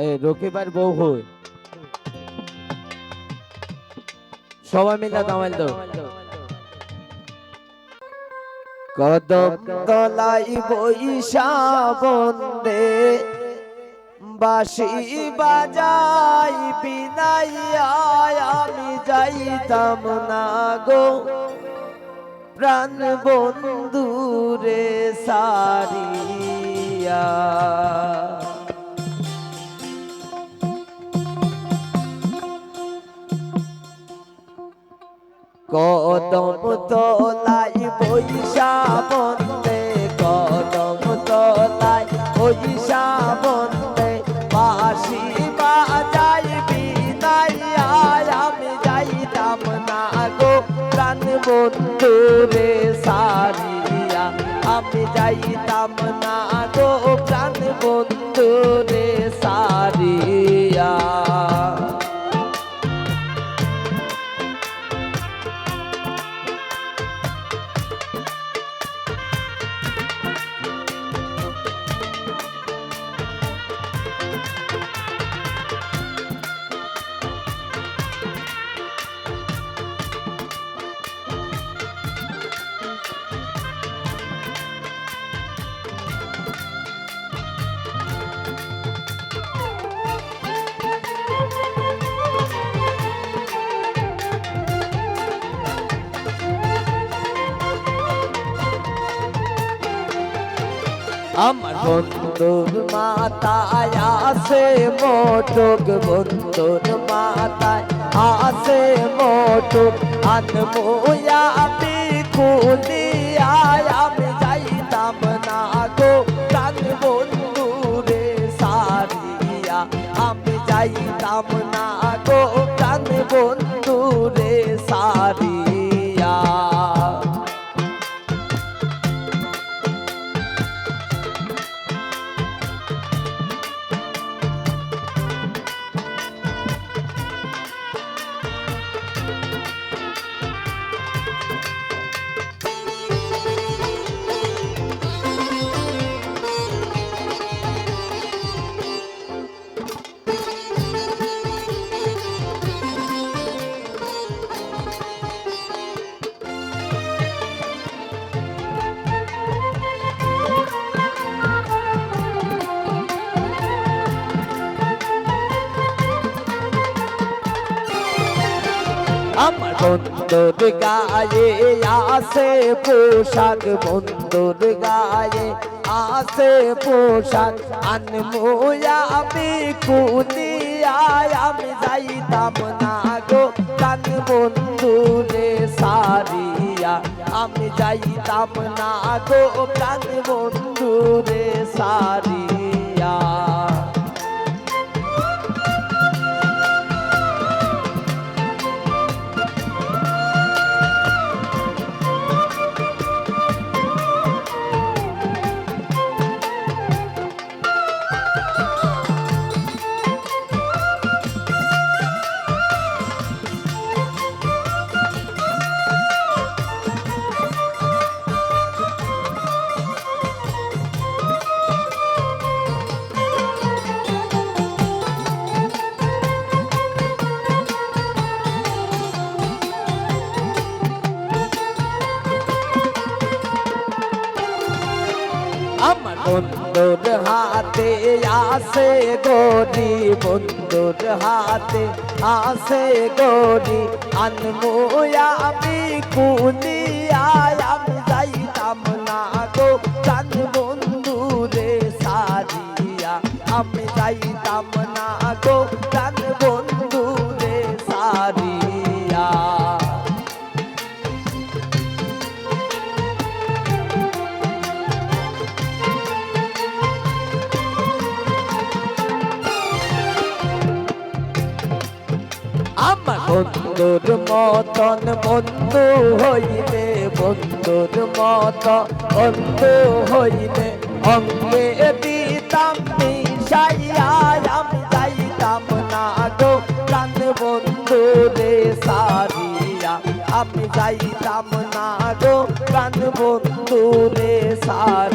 এই রকিবার বউ হই সবাই মিলে দামাইল দাও। কদম তলাই বইসা বন্দে বাঁশি বাজাই বিনাইয়া আমি যাইতাম না গো প্রাণ বন্ধুরে সারিয়া। কদম তলাই বইসা বন্দে কদম তলাই বইসা বন্দে বাঁশি বাজাই বিনাইয়া আমি যাইতাম না গো প্রাণ বন্ধুরে সারিয়া আমি যাইতাম না গো প্রাণ বন্ধুরে সারিয়া। আমার বন্ধুর মাথায় আসে মোটক বন্ধুর মাথায় আসে মোটক আনমোয়া আমি খুলিয়া আমি যাইতাম না গো প্রাণ বন্ধুরে সারিয়া আমি যাইতাম না গো প্রাণ বন্ধুরে সারিয়া। আমার বন্ধুর গায়ে আসে পোশাক বন্ধুর গায়ে আসে পোশাক আনমোয়া আমি খুলিয়া আমি যাইতাম না গো প্রাণ বন্ধুরে সারিয়া আমি যাইতাম না গো প্রাণ বন্ধুরে সারিয়া। আমার বন্ধুর হাতে আসে গড়ি বন্ধুর হাতে আসে গড়ি আনমোয়া আমি খুলিয়া আমি যাইতাম না গো প্রাণ বন্ধুরে সারিয়া আমি যাইতাম না গো প্রাণ বন্ধুরে সারিয়া। আমার বন্ধুর মতন বন্ধু হইলে বন্ধুর মত বন্ধু হইলে অঙ্গে দিতাম মিশাইয়া আমি যাইতাম না গো প্রাণ বন্ধুরে সারিয়া আমি যাইতাম না গো প্রাণ বন্ধুরে সারিয়া।